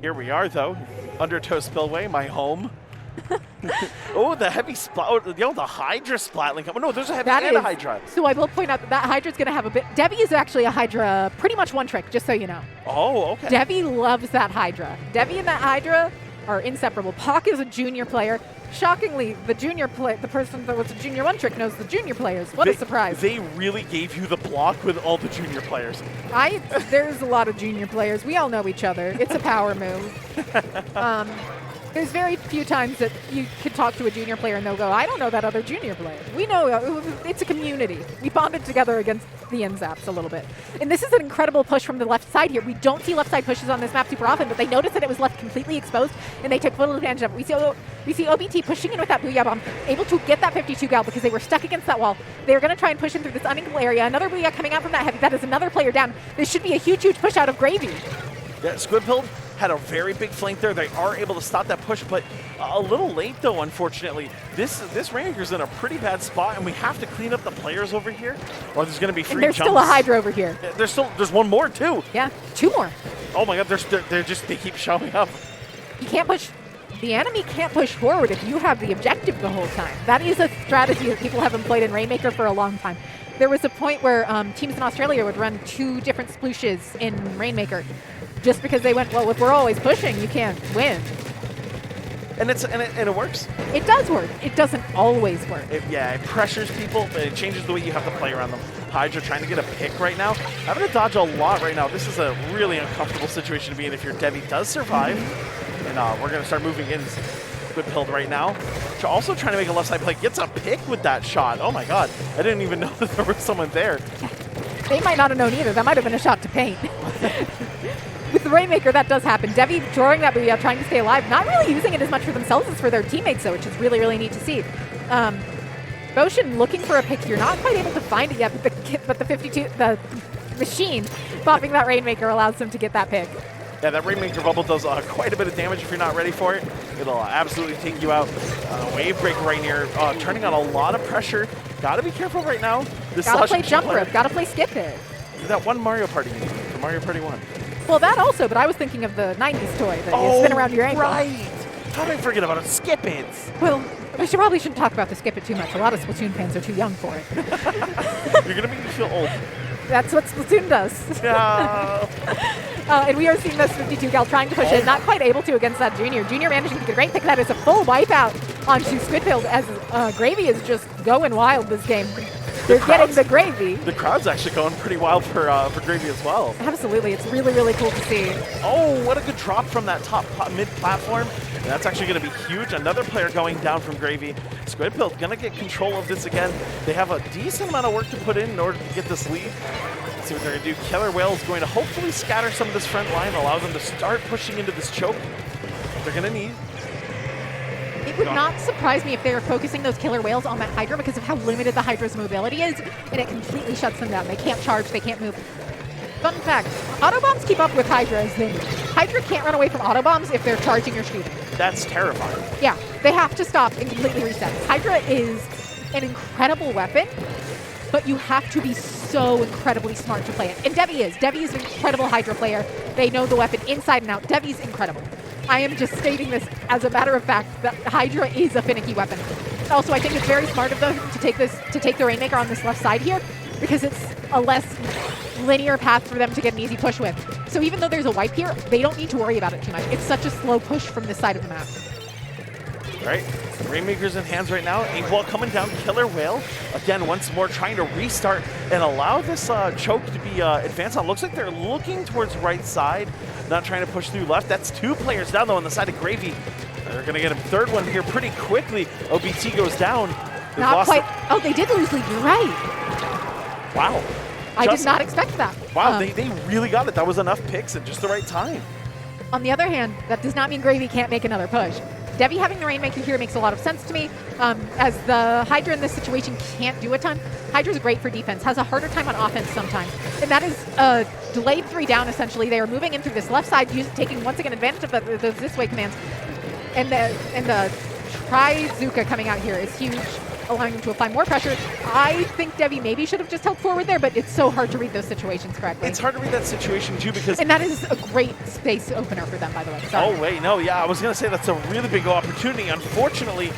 Here we are, though. Undertow Spillway, my home. Oh, the heavy splat. The Hydra splatling. Oh, no, there's a heavy and a Hydra. So I will point out that Hydra's going to have a bit. GᴙAvy is actually a Hydra, pretty much one trick, just so you know. Oh, okay. GᴙAvy loves that Hydra. GᴙAvy and that Hydra are inseparable. Pac is a junior player. Shockingly, the person that was a junior one trick knows the junior players. What a surprise. They really gave you the block with all the junior players. There's a lot of junior players. We all know each other. It's a power move. There's very few times that you could talk to a junior player and they'll go, I don't know that other junior player. We know it's a community. We bonded together against the NZAPs a little bit. And this is an incredible push from the left side here. We don't see left side pushes on this map super often, but they noticed that it was left completely exposed and they took full advantage of it. We see OBT pushing in with that Booyah Bomb, able to get that 52 gal because they were stuck against that wall. They're going to try and push in through this unequal area. Another Booyah coming out from that heavy. That is another player down. This should be a huge, huge push out of GᴙAvy. Yeah, Squidpilled had a very big flank there. They are able to stop that push, but a little late though, unfortunately. This Rainmaker's in a pretty bad spot, and we have to clean up the players over here, or there's going to be free and jumps. There's still a Hydra over here. There's one more too. Yeah, two more. Oh my God, they keep showing up. You can't push. The enemy can't push forward if you have the objective the whole time. That is a strategy that people haven't played in Rainmaker for a long time. There was a point where teams in Australia would run 2 different splooshes in Rainmaker, just because they went, well, if we're always pushing, you can't win. And it works. It does work. It doesn't always work. It pressures people, but it changes the way you have to play around them. Hydra trying to get a pick right now. Having to dodge a lot right now. This is a really uncomfortable situation to be in if your GᴙAvy does survive. And we're going to start moving in. Squidpilled right now. Also trying to make a left side play. Gets a pick with that shot. Oh my God. I didn't even know that there was someone there. They might not have known either. That might have been a shot to paint. With the Rainmaker, that does happen. GᴙAvy drawing that Booyah, trying to stay alive, not really using it as much for themselves as for their teammates, though, which is really, really neat to see. Boshin looking for a pick here, not quite able to find it yet, but the machine popping that Rainmaker allows them to get that pick. Yeah, that Rainmaker bubble does quite a bit of damage if you're not ready for it. It'll absolutely take you out. Wave break right here, turning on a lot of pressure. Gotta be careful right now. Gotta play jump rope, gotta play skip it. That one Mario Party game, from Mario Party 1. Well, that also, but I was thinking of the 90s toy that you spin around your ankle. Right! How did I forget about it? Skip It! Well, we probably shouldn't talk about the Skip It too much. A lot of Splatoon fans are too young for it. You're gonna make me feel old. That's what Splatoon does. No. And we are seeing this 52 gal trying to push in, not quite able to against that Junior. Junior managing to get a great pick. That is a full wipeout onto Squidpilled as GᴙAvy is just going wild this game. They're getting the GᴙAvy. The crowd's actually going pretty wild for GᴙAvy as well. Absolutely. It's really, really cool to see. Oh, what a good drop from that top mid-platform. That's actually going to be huge. Another player going down from GᴙAvy. Squidpilled going to get control of this again. They have a decent amount of work to put in order to get this lead. Let's see what they're going to do. Killer Whale is going to hopefully scatter some of this front line, allow them to start pushing into this choke. They're going to need. It would not surprise me if they are focusing those Killer Whales on that Hydra because of how limited the Hydra's mobility is, and it completely shuts them down. They can't charge, they can't move. Fun fact, autobombs keep up with Hydra as they move. Hydra can't run away from autobombs if they're charging or shooting. That's terrifying. Yeah, they have to stop and completely reset. Hydra is an incredible weapon, but you have to be so incredibly smart to play it. And GᴙAvy is. GᴙAvy is an incredible Hydra player. They know the weapon inside and out. GᴙAvy's incredible. I am just stating this as a matter of fact that Hydra is a finicky weapon. Also, I think it's very smart of them to take the Rainmaker on this left side here because it's a less linear path for them to get an easy push with. So even though there's a wipe here, they don't need to worry about it too much. It's such a slow push from this side of the map. All right, Rainmaker's in hands right now. Inkball coming down, Killer Whale. Again, once more trying to restart and allow this choke to be advanced on. Looks like they're looking towards right side, not trying to push through left. That's 2 players down though on the side of GᴙAvy. They're gonna get a 3rd one here pretty quickly. OBT goes down. Not quite. Oh, they did lose lead, you're right. Wow. I did not expect that. Wow, they really got it. That was enough picks at just the right time. On the other hand, that does not mean GᴙAvy can't make another push. GᴙAvy having the Rainmaker here makes a lot of sense to me, as the Hydra in this situation can't do a ton. Hydra's great for defense, has a harder time on offense sometimes, and that is a delayed 3 down essentially. They are moving in through this left side, taking once again advantage of those this way commands, and the Try-Zuka coming out here is huge. allowing them to apply more pressure. I think GᴙAVy maybe should have just held forward there, but it's so hard to read those situations correctly. It's hard to read that situation, too, because... And that is a great space opener for them, by the way. Sorry. Oh, wait, no, yeah, I was going to say that's a really big opportunity. Unfortunately,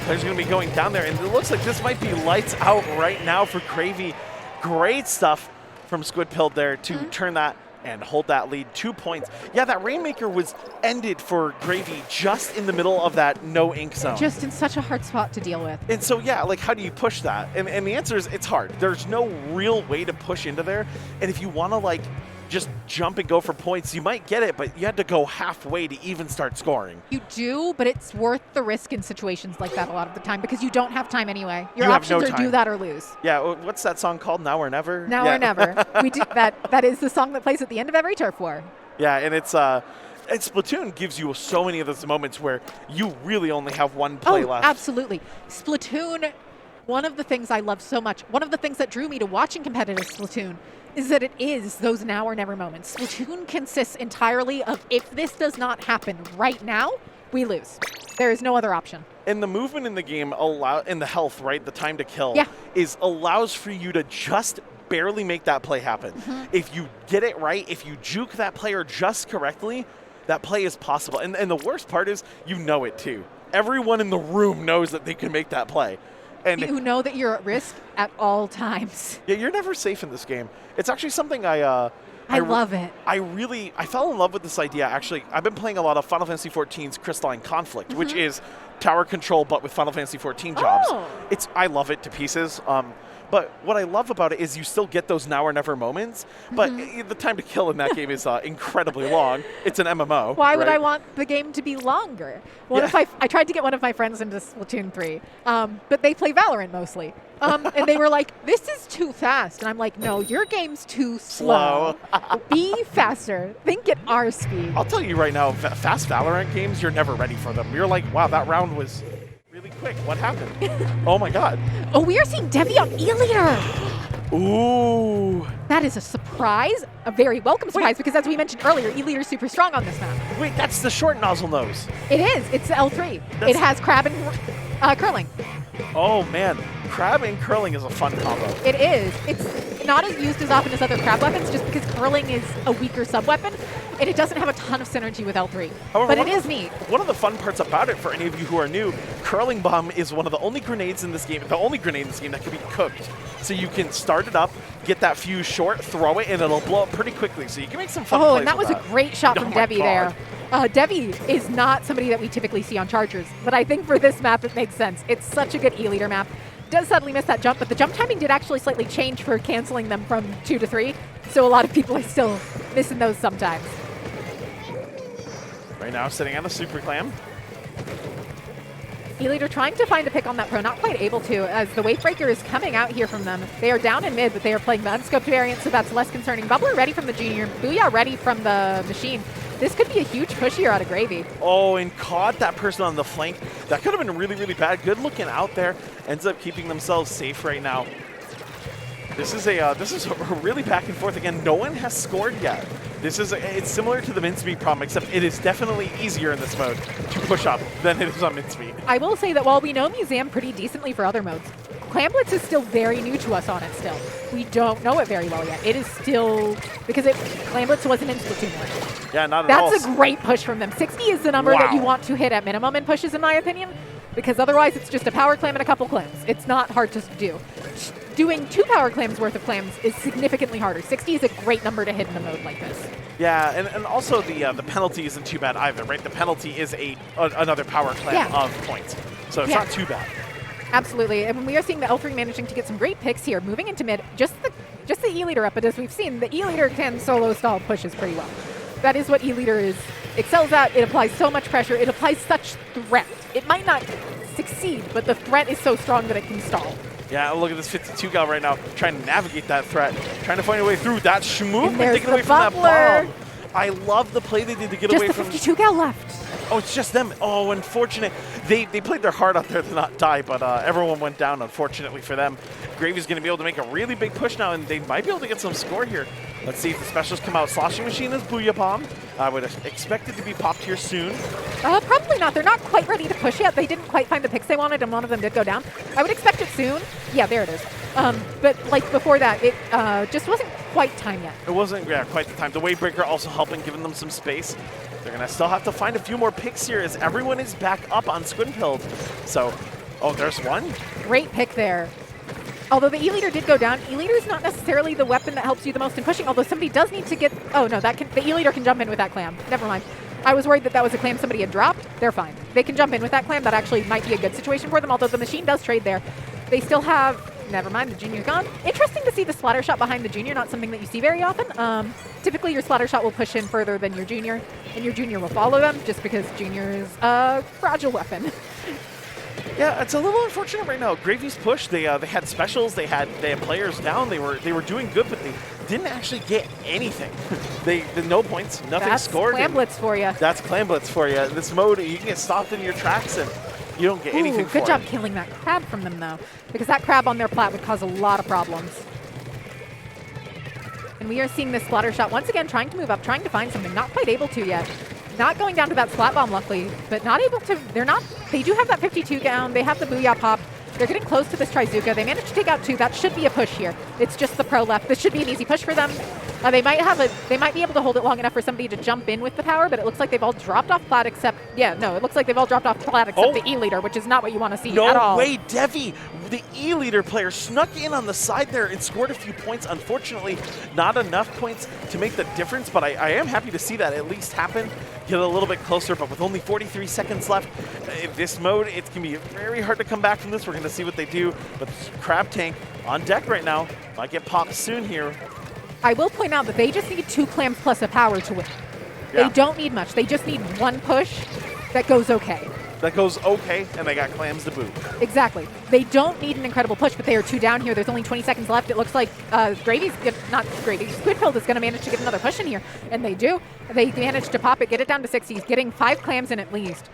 players are going to be going down there, and it looks like this might be lights out right now for GᴙAVy. Great stuff from Squidpilled there to turn that and hold that lead. 2 points. Yeah, that Rainmaker was ended for GᴙAVy just in the middle of that no ink zone. Just in such a hard spot to deal with. And so, yeah, like, how do you push that? And the answer is it's hard. There's no real way to push into there. And if you want to, like, just jump and go for points, you might get it, but you had to go halfway to even start scoring. You do, but it's worth the risk in situations like that a lot of the time because you don't have time anyway. Your You have options no are time. do that or lose. Yeah, what's that song called? Now or Never? Now Yeah. or never. We do that. That is the song that plays at the end of every turf war. Yeah, and Splatoon gives you so many of those moments where you really only have one play left. Absolutely. Splatoon, one of the things I love so much, one of the things that drew me to watching competitive Splatoon is that it is those now or never moments. Splatoon consists entirely of if this does not happen right now, we lose. There is no other option. And the movement in the game and the health, right, the time to kill, Yeah. allows for you to just barely make that play happen. If you get it right, if you juke that player just correctly, that play is possible. And the worst part is you know it too. Everyone in the room knows that they can make that play. And You know that you're at risk at all times. yeah, you're never safe in this game. It's actually something I love it. I fell in love with this idea. Actually, I've been playing a lot of Final Fantasy XIV's Crystalline Conflict, which is tower control, but with Final Fantasy XIV jobs. Oh. I love it to pieces. But what I love about it is you still get those now or never moments, but the time to kill in that game is incredibly long. It's an MMO. Why would right? I want the game to be longer? What if I tried to get one of my friends into Splatoon 3, but they play Valorant mostly. And they were like, this is too fast. And I'm like, no, your game's too slow. Be faster. Think at our speed. I'll tell you right now, fast Valorant games, you're never ready for them. You're like, wow, that round was really quick. What happened? Oh my god. Oh, we are seeing GᴙAVy on E-Leader. Ooh. That is a surprise, a very welcome surprise, because as we mentioned earlier, E-Leader's super strong on this map. Wait, that's the short nozzle nose. It is. It's L3. It has crab and curling. Oh man, crab and curling is a fun combo. It is. It's not as used as often as other crab weapons just because curling is a weaker sub-weapon, and it doesn't have a ton of synergy with L3. However, But it is neat. One of the fun parts about it, for any of you who are new, curling bomb is one of the only grenades in this game, the only grenade in this game that can be cooked. So you can start it up, get that fuse short, throw it, and it'll blow up pretty quickly. So you can make some fun plays And that with was a great shot Oh from my GᴙAVy God. there. GᴙAVy is not somebody that we typically see on Chargers, but I think for this map it makes sense. It's such a good E-Leader map. Does suddenly miss that jump, but the jump timing did actually slightly change for canceling them from 2 to 3, so a lot of people are still missing those sometimes. Right now, sitting on the Super Clam. E-Leader trying to find a pick on that pro, not quite able to, as the Wave Breaker is coming out here from them. They are down in mid, but they are playing the unscoped variant, so that's less concerning. Bubbler ready from the Junior, Booyah ready from the Machine. This could be a huge push here out of GᴙAVy. Oh, and caught that person on the flank. That could have been really, really bad. Good looking out there. Ends up keeping themselves safe right now. This is a really back and forth again. No one has scored yet. It's similar to the mincemeat problem, except it is definitely easier in this mode to push up than it is on mincemeat. I will say that while we know Museum pretty decently for other modes, Clam Blitz is still very new to us on it still. We don't know it very well yet. It is still, because Clam Blitz wasn't in Splatoon 1. Yeah, not at all. That's a great push from them. 60 is the number that you want to hit at minimum in pushes, in my opinion, because otherwise it's just a power clam and a couple clams. It's not hard to do. Doing 2 power clams worth of clams is significantly harder. 60 is a great number to hit in a mode like this. Yeah, and also the penalty isn't too bad either, right? The penalty is another power clam of points, so it's not too bad. Absolutely, and we are seeing the L3 managing to get some great picks here, moving into mid. Just the E-Leader up, but as we've seen, the E-Leader can solo stall pushes pretty well. That is what E-Leader excels at. It applies so much pressure. It applies such threat. It might not succeed, but the threat is so strong that it can stall. Yeah, look at this 52 gal right now, trying to navigate that threat, trying to find a way through that schmoop and there's take it away the from that bubbler. bomb. I love the play they did to get Just away the from. 52 gal left. Oh, it's just them. Oh, unfortunate. They played their heart out there to not die, but everyone went down, unfortunately for them. GᴙAVy's going to be able to make a really big push now, and they might be able to get some score here. Let's see if the specials come out. Sloshing Machine is Booyah Bomb. I would expect it to be popped here soon. Probably not. They're not quite ready to push yet. They didn't quite find the picks they wanted, and one of them did go down. I would expect it soon. Yeah, there it is. But like before that, it just wasn't quite time yet. It wasn't quite the time. The Wave Breaker also helping, giving them some space. They're going to still have to find a few more picks here as everyone is back up on Squidpilled. So, oh, there's one. Great pick there. Although the E-Leader did go down, E-Leader is not necessarily the weapon that helps you the most in pushing, although somebody does need to get... Oh, no, the E-Leader can jump in with that clam. Never mind. I was worried that that was a clam somebody had dropped. They're fine. They can jump in with that clam. That actually might be a good situation for them, although the machine does trade there. They still have... Never mind, the Junior's gone. Interesting to see the splatter shot behind the Junior, not something that you see very often. Typically, your splatter shot will push in further than your Junior, and your Junior will follow them just because Junior is a fragile weapon. Yeah, it's a little unfortunate right now. GᴙAvy's push, they had specials, they had players down, they were doing good, but they didn't actually get anything. They no points, nothing scored. That's Clam Blitz for you. That's Clam Blitz for you. In this mode, you can get stopped in your tracks and you don't get anything for it. Good job killing that crab from them, though, because that crab on their plat would cause a lot of problems. And we are seeing this splatter shot once again trying to move up, trying to find something. Not quite able to yet. Not going down to that splat bomb, luckily, but not able to. They do have that 52 down. They have the Booyah pop. They're getting close to this Trizooka. They managed to take out 2. That should be a push here. It's just the pro left. This should be an easy push for them. They might be able to hold it long enough for somebody to jump in with the power, but it looks like they've all dropped off plat except, it looks like they've all dropped off plat except the E-Leader, which is not what you want to see at all. No way, GᴙAVy, the E-Leader player, snuck in on the side there and scored a few points. Unfortunately, not enough points to make the difference, but I am happy to see that at least happen. Get a little bit closer, but with only 43 seconds left, in this mode, it's going to be very hard to come back from this. We're going to see what they do, but Crab Tank on deck right now. Might get popped soon here. I will point out that they just need 2 clams plus a power to win. Yeah. They don't need much. They just need 1 push that goes okay. That goes okay, and they got clams to boot. Exactly. They don't need an incredible push, but they are 2 down here. There's only 20 seconds left. It looks like Squidpilled is going to manage to get another push in here, and they do. They manage to pop it, get it down to 60s, getting 5 clams in at least.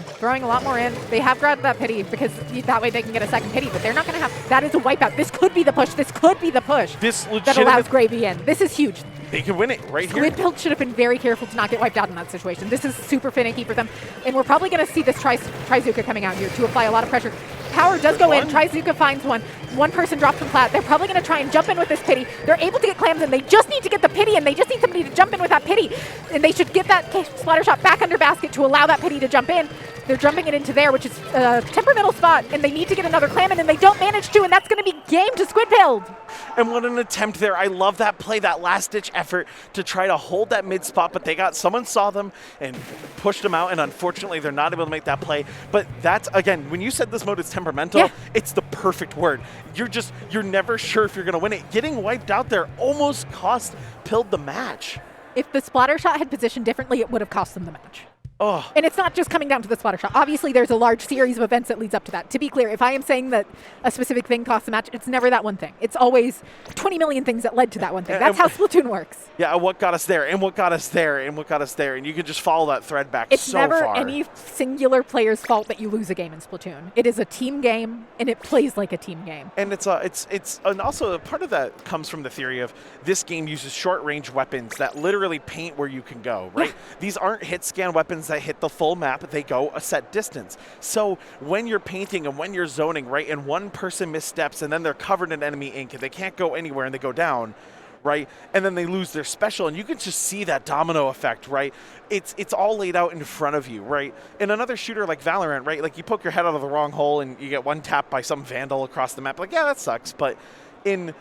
Throwing a lot more in. They have grabbed that pity because that way they can get a second pity, but they're not going to have... That is a wipeout. This could be the push. This could be the push that allows GᴙAVy in. This is huge. They could win it right here. Squidpilled should have been very careful to not get wiped out in that situation. This is super finicky for them, and we're probably going to see this Trizooka coming out here to apply a lot of pressure. Power does go in. Trizooka finds one. One person drops from plat. They're probably going to try and jump in with this pity. They're able to get clams in. They just need to get the pity, and they just need somebody to jump in with that pity. And they should get that splatter shot back under basket to allow that pity to jump in. They're jumping it into there, which is a temperamental spot, and they need to get another clam in, and they don't manage to, and that's going to be game to Squidpilled. And what an attempt there. I love that play, that last-ditch effort to try to hold that mid spot, but someone saw them and pushed them out, and unfortunately, they're not able to make that play. But that's, again, when you said this mode is temperamental, it's the perfect word. You're never sure if you're going to win it. Getting wiped out there almost cost Pilled the match. If the splatter shot had positioned differently, it would have cost them the match. Oh. And it's not just coming down to the splatter shot. Obviously, there's a large series of events that leads up to that. To be clear, if I am saying that a specific thing costs a match, it's never that one thing. It's always 20 million things that led to that one thing. That's how Splatoon works. Yeah, what got us there, and what got us there, and what got us there, and you can just follow that thread back it's so far. It's never any singular player's fault that you lose a game in Splatoon. It is a team game, and it plays like a team game. And and also part of that comes from the theory of this game uses short-range weapons that literally paint where you can go, right? Yeah. These aren't hit scan weapons that hit the full map. They go a set distance. So when you're painting and when you're zoning, right, and one person missteps and then they're covered in enemy ink and they can't go anywhere and they go down, right, and then they lose their special, and you can just see that domino effect, right? It's all laid out in front of you, right? In another shooter like Valorant, right, like you poke your head out of the wrong hole and you get one tap by some vandal across the map, like, yeah, that sucks. But in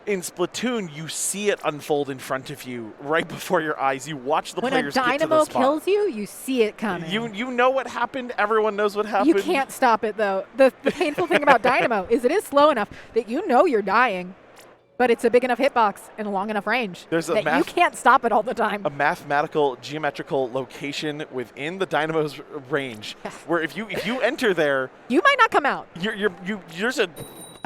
Splatoon, you see it unfold in front of you right before your eyes. You watch the players get to the spot. When a dynamo kills you, you see it coming. You know what happened. Everyone knows what happened. You can't stop it, though. The painful thing about dynamo is it is slow enough that you know you're dying, but it's a big enough hitbox and a long enough range that you can't stop it all the time. A mathematical, geometrical location within the dynamo's range, where if you enter there, you might not come out. There's an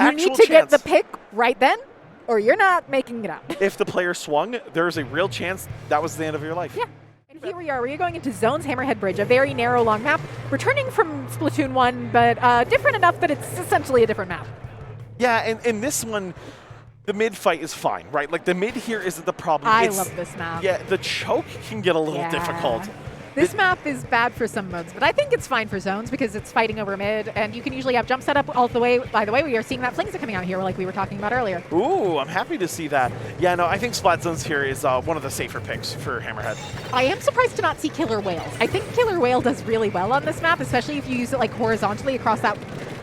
actual chance. You need to get the pick right then, or you're not making it out. If the player swung, there's a real chance that was the end of your life. Yeah. And here we are. We're going into Zone's Hammerhead Bridge, a very narrow, long map, returning from Splatoon 1, but different enough that it's essentially a different map. Yeah, and this one, The mid fight is fine, right? Like the mid here isn't the problem. I love this map. Yeah, the choke can get a little difficult. This map is bad for some modes, but I think it's fine for zones because it's fighting over mid, and you can usually have jump setup all the way. By the way, we are seeing that Flings are coming out here like we were talking about earlier. Ooh, I'm happy to see that. Yeah, no, I think Splat Zones here is one of the safer picks for Hammerhead. I am surprised to not see Killer Whales. I think Killer Whale does really well on this map, especially if you use it like horizontally across that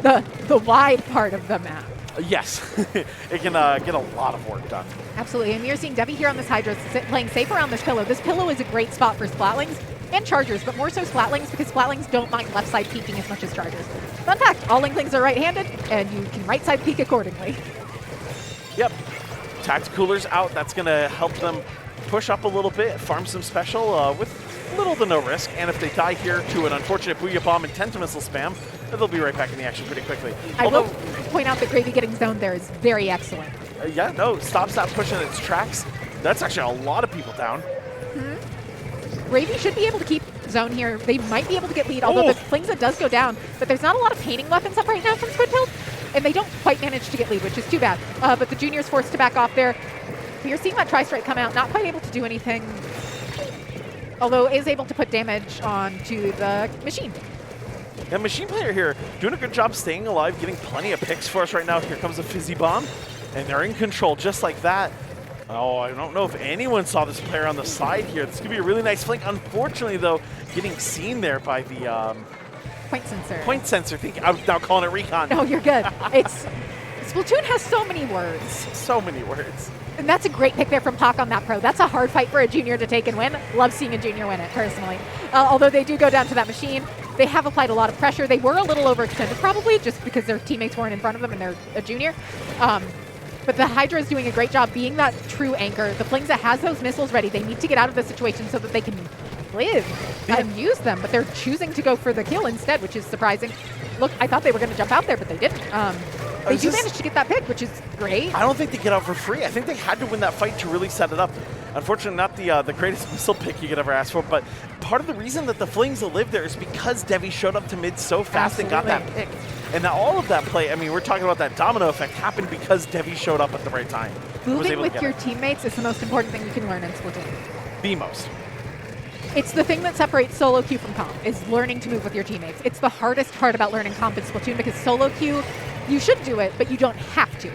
the wide part of the map. Yes, it can get a lot of work done. Absolutely, and we are seeing Devi here on this Hydra playing safe around this pillow. This pillow is a great spot for Splatlings and Chargers, but more so Splatlings because Splatlings don't mind left side peeking as much as Chargers. Fun fact, all Inklings are right-handed, and you can right side peek accordingly. Yep, Tact Cooler's out. That's going to help them push up a little bit, farm some special with little to no risk, and if they die here to an unfortunate Booyah Bomb and Tenta Missile spam, they'll be right back in the action pretty quickly. I will point out that GᴙAVy getting zoned there is very excellent. Yeah, no, stops that push in its tracks. That's actually a lot of people down. GᴙAVy should be able to keep zone here. They might be able to get lead, although the Flingza does go down, but there's not a lot of painting weapons up right now from Squidpilled, and they don't quite manage to get lead, which is too bad. But the Junior's forced to back off there. We are seeing that Tri-Strike come out, not quite able to do anything, although is able to put damage onto the machine. Yeah, Machine Player here doing a good job staying alive, getting plenty of picks for us right now. Here comes a Fizzy Bomb, and they're in control just like that. Oh, I don't know if anyone saw this player on the side here. This could be a really nice flank. Unfortunately, though, getting seen there by the point sensor. Point sensor. I'm now calling it recon. No, you're good. Splatoon has so many words. So many words. And that's a great pick there from Pac on that pro. That's a hard fight for a junior to take and win. Love seeing a junior win it, personally. Although they do go down to that machine, they have applied a lot of pressure. They were a little overextended, probably, just because their teammates weren't in front of them and they're a junior. But the Hydra is doing a great job being that true anchor. The Flingza has those missiles ready. They need to get out of the situation so that they can live and use them, but they're choosing to go for the kill instead, which is surprising. Look, I thought they were going to jump out there, but they didn't. They do manage to get that pick, which is great. I don't think they get out for free. I think they had to win that fight to really set it up. Unfortunately, not the greatest missile pick you could ever ask for, but part of the reason that the Flingza live there is because Devi showed up to mid so fast and got that pick. And now all of that play, I mean, we're talking about that domino effect, happened because Devi showed up at the right time. Moving with your teammates is the most important thing you can learn in Splatoon. The most. It's the thing that separates solo queue from comp, is learning to move with your teammates. It's the hardest part about learning comp in Splatoon because solo queue, you should do it, but you don't have to.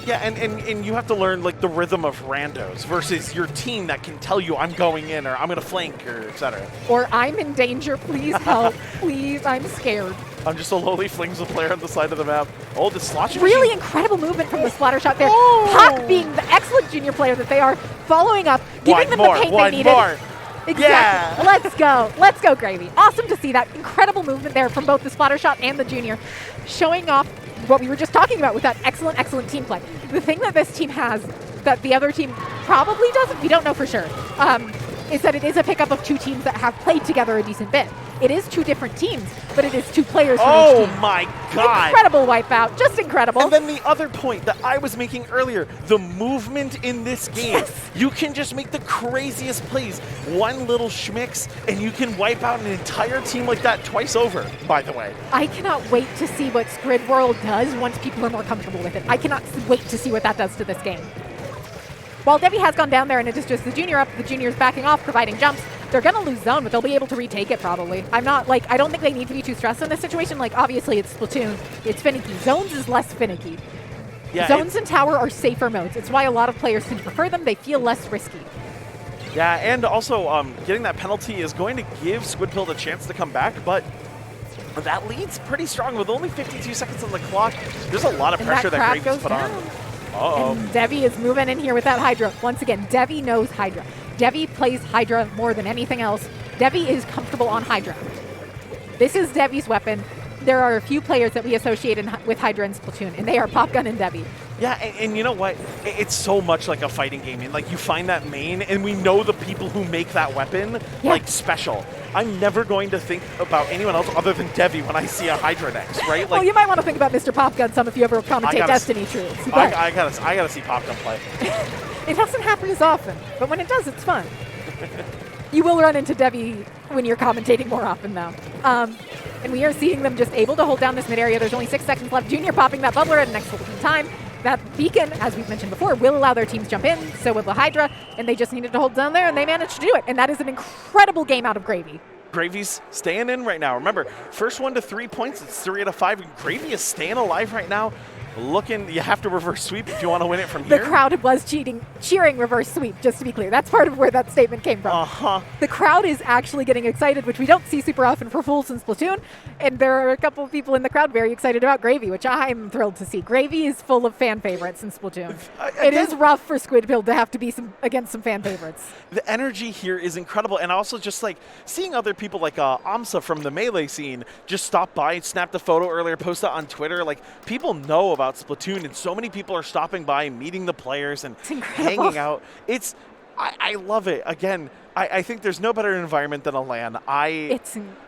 Yeah, and you have to learn like the rhythm of randos versus your team that can tell you I'm going in or I'm going to flank or etc. Or I'm in danger, please help, please, I'm scared. I'm just a lowly Flingza player on the side of the map. Oh, the slot really incredible movement from the splatter shot there. Pac being the excellent junior player that they are, following up, giving them the paint they needed. Exactly. Yeah. Let's go. Let's go, GᴙAVy. Awesome to see that incredible movement there from both the splatter shot and the junior, showing off what we were just talking about with that excellent, excellent team play. The thing that this team has that the other team probably doesn't, we don't know for sure, is that it is a pickup of two teams that have played together a decent bit. It is two different teams, but it is two players from each team. Oh my God. Incredible wipeout, just incredible. And then the other point that I was making earlier, the movement in this game. Yes. You can just make the craziest plays. One little schmicks, and you can wipe out an entire team like that twice over, by the way. I cannot wait to see what Squid World does once people are more comfortable with it. I cannot wait to see what that does to this game. While Devi has gone down there and it is just the junior up, the junior's backing off, providing jumps. They're going to lose zone, but they'll be able to retake it probably. I don't think they need to be too stressed in this situation. Like, obviously, it's Splatoon. It's finicky. Zones is less finicky. Yeah, zones and tower are safer modes. It's why a lot of players tend to prefer them. They feel less risky. Yeah, and also getting that penalty is going to give Squidpilled a chance to come back, but that lead's pretty strong with only 52 seconds on the clock. There's a lot of pressure that GᴙAVy's put on. And Devi is moving in here with that Hydra. Once again, Devi knows Hydra. Devi plays Hydra more than anything else. Devi is comfortable on Hydra. This is Devi's weapon. There are a few players that we associate with Hydra in Splatoon, and they are Popgun and Devi. Yeah, and you know what? It's so much like a fighting game. And like you find that main, and we know the people who make that weapon like special. I'm never going to think about anyone else other than Devi when I see a Hydra next, right? Like, well, you might want to think about Mr. Popgun some if you ever commentate Destiny Truths. I gotta see Popgun play. It doesn't happen as often, but when it does, it's fun. You will run into Devi when you're commentating more often, though. And we are seeing them just able to hold down this mid area. There's only 6 seconds left. Junior popping that bubbler at an excellent time. that beacon, as we've mentioned before, will allow their teams jump in, so will the Hydra, and they just needed to hold down there, and they managed to do it. And that is an incredible game out of GᴙAVy. GᴙAVy's staying in right now. Remember, first 1 to 3 points, it's 3 out of 5. And GᴙAVy is staying alive right now. You have to reverse sweep if you want to win it from here. The crowd was cheering reverse sweep, just to be clear. That's part of where that statement came from. The crowd is actually getting excited, which we don't see super often for Fools in Splatoon. And there are a couple of people in the crowd very excited about GᴙAVy, which I'm thrilled to see. GᴙAVy is full of fan favorites in Splatoon. It is rough for Squidpilled to have to be against some fan favorites. The energy here is incredible. And also just like seeing other people like Amsa from the Melee scene just stop by, snapped a photo earlier, posted on Twitter. Like, people know about Splatoon, and so many people are stopping by, meeting the players, and hanging out. I love it. Again, I think there's no better environment than a LAN.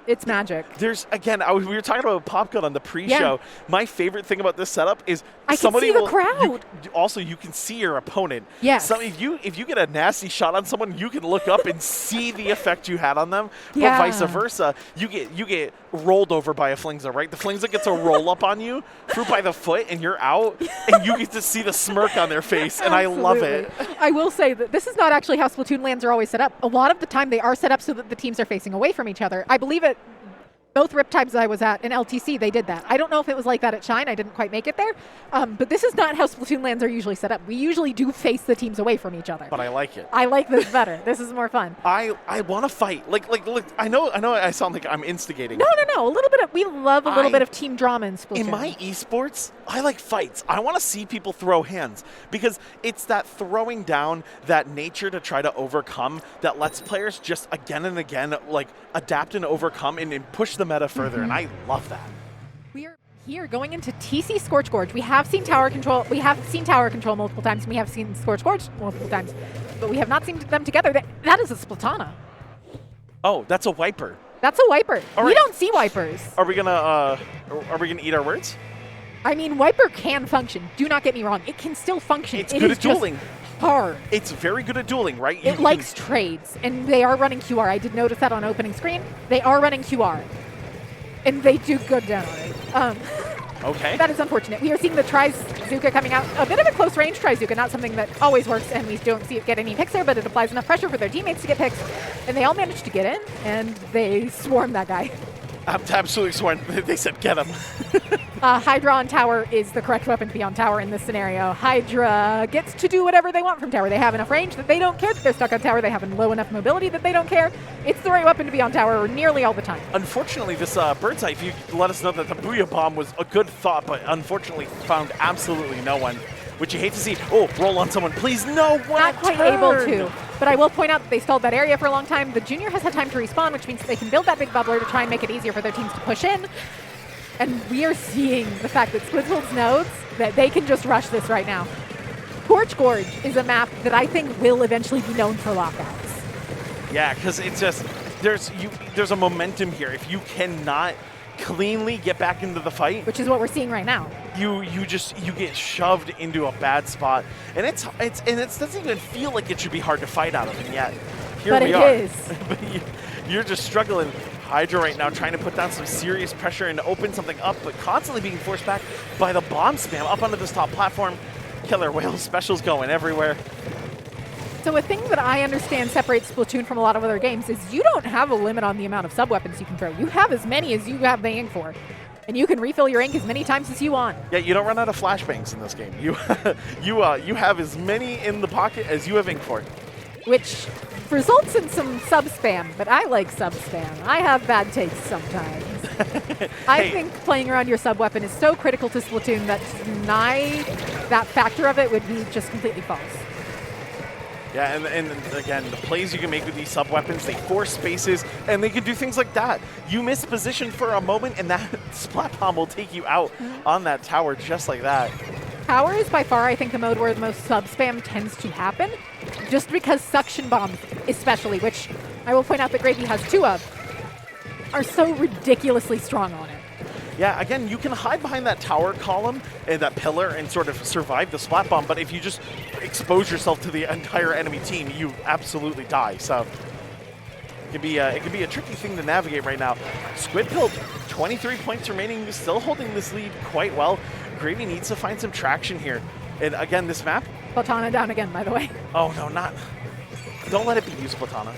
It's magic. There's, again, we were talking about Popgun on the pre-show. Yeah. My favorite thing about this setup is somebody can see the crowd. Also, you can see your opponent. Yes. So if you get a nasty shot on someone, you can look up and see the effect you had on them. Yeah. But vice versa, you get rolled over by a Flingza, right? The Flingza gets a roll up on you, through by the foot, and you're out, and you get to see the smirk on their face, and I love it. I will say that this is not actually how Splatoon LANs are always set up. A lot of the time they are set up so that the teams are facing away from each other. I believe it. Both Riptides I was at in LTC, they did that. I don't know if it was like that at Shine. I didn't quite make it there. But this is not how Splatoon LANs are usually set up. We usually do face the teams away from each other. But I like it. I like this better. This is more fun. I want to fight. Like, look, I know I sound like I'm instigating. No. A little bit of, we love a little bit of team drama in Splatoon. In my esports, I like fights. I want to see people throw hands because it's that throwing down, that nature to try to overcome that lets players just again and again like adapt and overcome and push the meta further. And I love that. We are here going into TC Scorch Gorge. We have seen tower control. We have seen tower control multiple times. And we have seen Scorch Gorge multiple times, but we have not seen them together. That is a Splatana. Oh, that's a wiper. That's a wiper. Right. We don't see wipers. Are we gonna eat our words? I mean, wiper can function. Do not get me wrong. It can still function. It's good at dueling. Hard. It's very good at dueling, right? It likes trades, and they are running QR. I did notice that on opening screen. They are running QR, and they do good down on it. Okay. That is unfortunate. We are seeing the Trizuka coming out. A bit of a close range Trizuka, not something that always works, and we don't see it get any picks there, but it applies enough pressure for their teammates to get picks, and they all managed to get in, and they swarm that guy. I'm absolutely sworn. They said get him. Hydra on tower is the correct weapon to be on tower in this scenario. Hydra gets to do whatever they want from tower. They have enough range that they don't care that they're stuck on tower. They have low enough mobility that they don't care. It's the right weapon to be on tower nearly all the time. Unfortunately, this bird's eye, if you let us know that the Booyah Bomb was a good thought, but unfortunately found absolutely no one, which you hate to see. Oh, roll on someone. Please, no one. Not quite able to. But I will point out that they stalled that area for a long time. The Junior has had time to respawn, which means they can build that big bubbler to try and make it easier for their teams to push in. And we are seeing the fact that Squidpilled knows that they can just rush this right now. Torch Gorge is a map that I think will eventually be known for lockouts. Yeah, because it's just, there's a momentum here. If you cannot cleanly get back into the fight, which is what we're seeing right now, you get shoved into a bad spot, and it doesn't even feel like it should be hard to fight out of, and yet here we are. But it is. But you're just struggling. Hydra right now trying to put down some serious pressure and open something up, but constantly being forced back by the bomb spam up onto this top platform. Killer Whale specials going everywhere. So a thing that I understand separates Splatoon from a lot of other games is you don't have a limit on the amount of sub-weapons you can throw. You have as many as you have the ink for. And you can refill your ink as many times as you want. Yeah, you don't run out of flashbangs in this game. You have as many in the pocket as you have ink for. Which results in some sub-spam, but I like sub-spam. I have bad takes sometimes. I think playing around your sub-weapon is so critical to Splatoon that to deny that factor of it would be just completely false. Yeah, and again, the plays you can make with these sub-weapons, they force spaces, and they can do things like that. You miss position for a moment, and that Splat Bomb will take you out on that tower just like that. Tower is by far, I think, the mode where the most sub-spam tends to happen, just because suction bombs, especially, which I will point out that GᴙAVy has 2 of, are so ridiculously strong on it. Yeah, again, you can hide behind that tower column and that pillar and sort of survive the Splat Bomb, but if you just expose yourself to the entire enemy team, you absolutely die. So it can be a tricky thing to navigate right now. Squidpilled, 23 points remaining, still holding this lead quite well. GᴙAVy needs to find some traction here. And again, this map. Splatana down again, by the way. Oh, no, not. Don't let it be you, Splatana.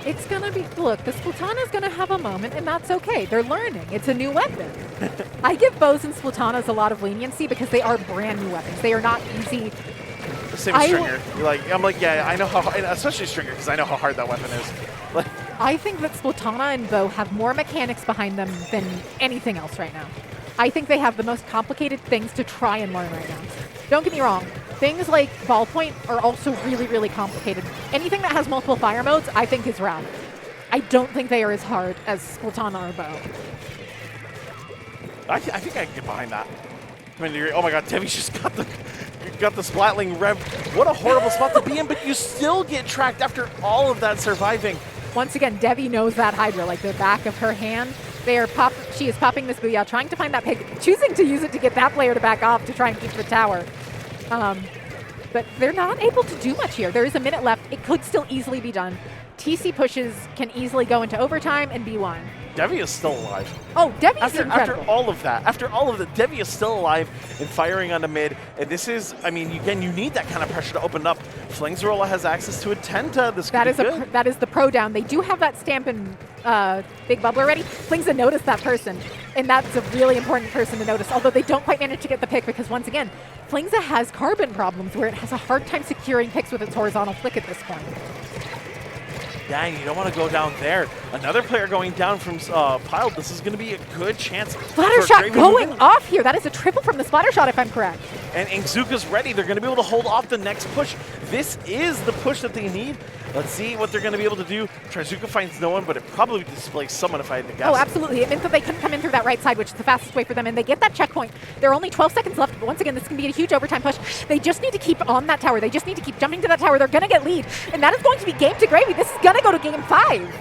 It's going to be, look, the Splatana is going to have a moment, and that's okay. They're learning. It's a new weapon. I give bows and Splatanas a lot of leniency because they are brand new weapons. They are not easy. Same as Stringer. I'm like, yeah, I know how, especially Stringer, because I know how hard that weapon is. Like, I think that Splatana and bow have more mechanics behind them than anything else right now. I think they have the most complicated things to try and learn right now. Don't get me wrong. Things like ballpoint are also really, really complicated. Anything that has multiple fire modes, I think is rough. I don't think they are as hard as Splatana or bow. I think I can get behind that. I mean, oh my God, Devy's just got the Splatling rev. What a horrible spot to be in, but you still get tracked after all of that surviving. Once again, Devy knows that Hydra, like the back of her hand. She is popping this Booyah, trying to find that pig, choosing to use it to get that player to back off to try and keep the tower. But they're not able to do much here. There is a minute left. It could still easily be done. TC pushes can easily go into overtime and be won. Devy is still alive. Oh, Devy's incredible. After all of that, Devy is still alive and firing on the mid. And this is, I mean, again, you need that kind of pressure to open up. Flingsrolla has access to a Tenta. That is the pro down. They do have that stamp and big bubble already. Flingza noticed that person, and that's a really important person to notice. Although they don't quite manage to get the pick because once again, Flingza has carbon problems where it has a hard time securing picks with its horizontal flick at this point. Dang, you don't want to go down there. Another player going down from Piled. This is going to be a good chance. Splatter shot going off here. That is a triple from the splatter shot, if I'm correct. And Ingzuka's ready. They're going to be able to hold off the next push. This is the push that they need. Let's see what they're going to be able to do. Trizuka finds no one, but it probably displays someone if I had to guess. Oh, absolutely. It meant that they couldn't come in through that right side, which is the fastest way for them, and they get that checkpoint. There are only 12 seconds left, but once again, this can be a huge overtime push. They just need to keep on that tower. They just need to keep jumping to that tower. They're going to get lead, and that is going to be game to GᴙAVy. This is going to go to game 5.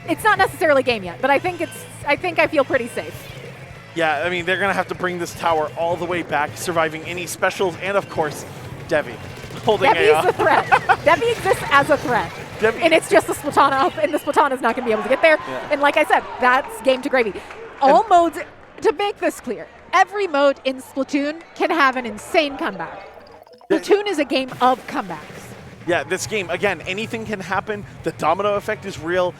It's not necessarily game yet, but I think I feel pretty safe. Yeah, I mean, they're going to have to bring this tower all the way back, surviving any specials, and of course, Devy. Devy's a threat. Devy exists as a threat. And it's just the Splatana up, and the Splatana's not going to be able to get there. Yeah. And like I said, that's game to GᴙAVy. All modes, to make this clear, every mode in Splatoon can have an insane comeback. Splatoon is a game of comebacks. Yeah, this game, again, anything can happen. The domino effect is real.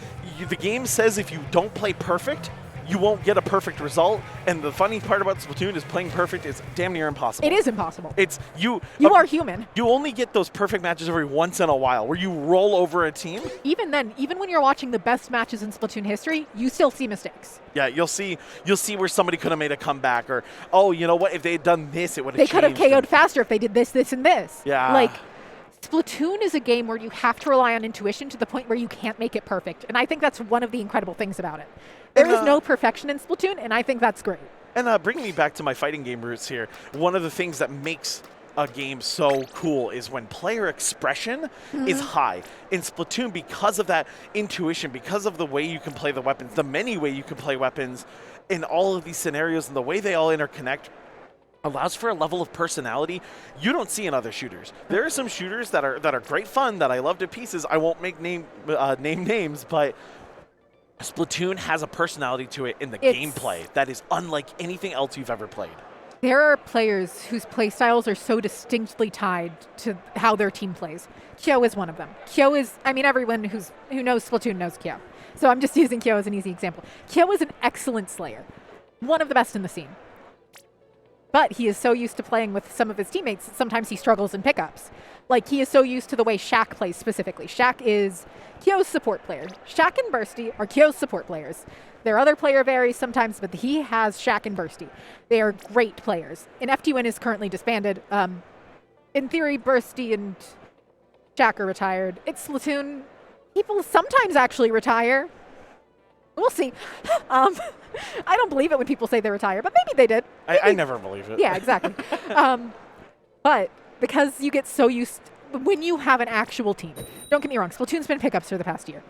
The game says if you don't play perfect, you won't get a perfect result. And the funny part about Splatoon is playing perfect is damn near impossible. It is impossible. It's you are human. You only get those perfect matches every once in a while where you roll over a team. Even then, even when you're watching the best matches in Splatoon history, you still see mistakes. Yeah, you'll see where somebody could have made a comeback, or, oh, you know what, if they had done this, it would have changed. They could have KO'd faster if they did this, this, and this. Yeah. Like, Splatoon is a game where you have to rely on intuition to the point where you can't make it perfect. And I think that's one of the incredible things about it. There is no perfection in Splatoon, and I think that's great. And bringing me back to my fighting game roots here, one of the things that makes a game so cool is when player expression is high. In Splatoon, because of that intuition, because of the way you can play the weapons, the many way you can play weapons in all of these scenarios and the way they all interconnect, allows for a level of personality you don't see in other shooters. There are some shooters that are great fun that I love to pieces. I won't make name names, but Splatoon has a personality to it in the gameplay that is unlike anything else you've ever played. There are players whose playstyles are so distinctly tied to how their team plays. Kyo is one of them. Kyo is, I mean, everyone who knows Splatoon knows Kyo. So I'm just using Kyo as an easy example. Kyo is an excellent slayer, one of the best in the scene. But he is so used to playing with some of his teammates, sometimes he struggles in pickups. Like, he is so used to the way Shaq plays specifically. Shaq is Kyo's support player. Shaq and Bursty are Kyo's support players. Their other player varies sometimes, but he has Shaq and Bursty. They are great players. And FT1 is currently disbanded. In theory, Bursty and Shaq are retired. It's Splatoon. People sometimes actually retire. We'll see. I don't believe it when people say they retire, but maybe they did. I never believe it. Yeah, exactly. But because you get so used, when you have an actual team, don't get me wrong, Splatoon's been pickups for the past year.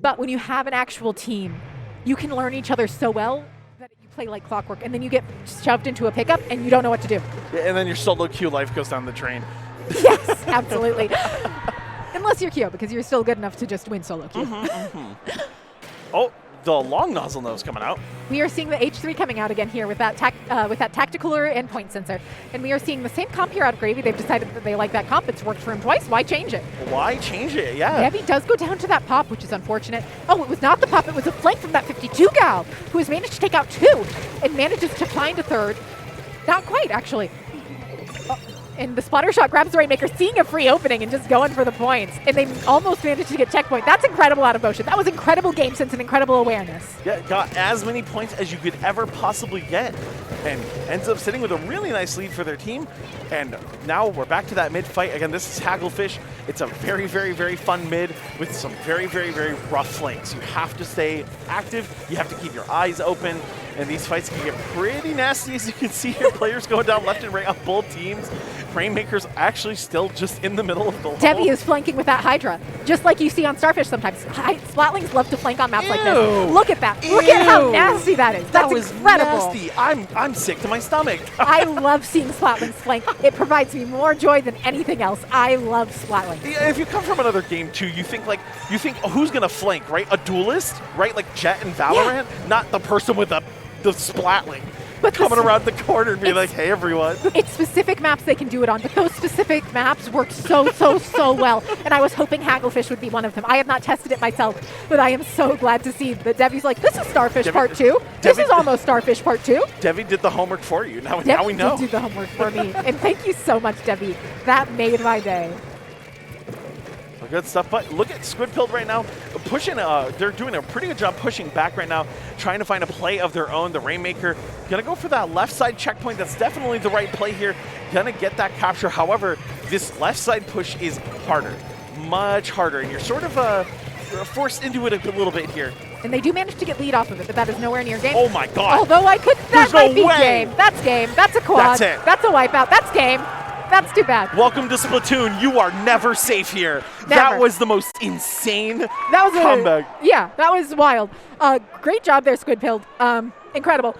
But when you have an actual team, you can learn each other so well that you play like clockwork, and then you get shoved into a pickup and you don't know what to do. Yeah, and then your solo queue life goes down the drain. Yes, absolutely. Unless you're Kyo, because you're still good enough to just win solo queue. Oh, the long nozzle nose coming out. We are seeing the H3 coming out again here with that tacticooler and point sensor. And we are seeing the same comp here out of GᴙAVy. They've decided that they like that comp. It's worked for him twice. Why change it? Why change it? Yeah. GᴙAVy does go down to that pop, which is unfortunate. Oh, it was not the pop. It was a flank from that 52 gal, who has managed to take out 2 and manages to find a 3rd. Not quite, actually. And the splatter shot grabs the Rainmaker, seeing a free opening and just going for the points. And they almost managed to get checkpoint. That's incredible out of motion. That was incredible game sense and incredible awareness. Yeah, got as many points as you could ever possibly get. And ends up sitting with a really nice lead for their team. And now we're back to that mid fight. Again, this is Hagglefish. It's a very, very, very fun mid with some very, very, very rough flanks. You have to stay active. You have to keep your eyes open. And these fights can get pretty nasty, as you can see here. Players going down left and right on both teams. Rainmaker's actually still just in the middle of the level. GᴙAVy is flanking with that Hydra, just like you see on Starfish sometimes. Splatlings love to flank on maps like this. Look at that. Look at how nasty that is. That's incredible. Nasty. I'm sick to my stomach. I love seeing Splatlings flank. It provides me more joy than anything else. I love Splatlings. Yeah, if you come from another game too, you think oh, who's gonna flank, right? A duelist, right? Like Jet and Valorant, not the person with the Splatling. But coming around the corner and being like, hey, everyone. It's specific maps they can do it on, but those specific maps work so well. And I was hoping Hagglefish would be one of them. I have not tested it myself, but I am so glad to see that GᴙAVy's like, this is Starfish Part 2. This is almost Starfish Part 2. GᴙAVy did the homework for you. Now we know. GᴙAVy did do the homework for me. And thank you so much, GᴙAVy. That made my day. Good stuff, but look at Squidpilled right now, pushing, they're doing a pretty good job pushing back right now, trying to find a play of their own. The Rainmaker gonna go for that left side checkpoint. That's definitely the right play here, gonna get that capture. However, this left side push is harder, much harder, and you're sort of forced into it a little bit here. And they do manage to get lead off of it, but that is nowhere near game. Oh my god. Although I could, that might be way. game. That's game. That's a quad. That's it. That's a wipeout. That's game. That's too bad. Welcome to Splatoon. You are never safe here. Never. That was the most insane comeback. Yeah, that was wild. Great job there, Squidpilled. Incredible.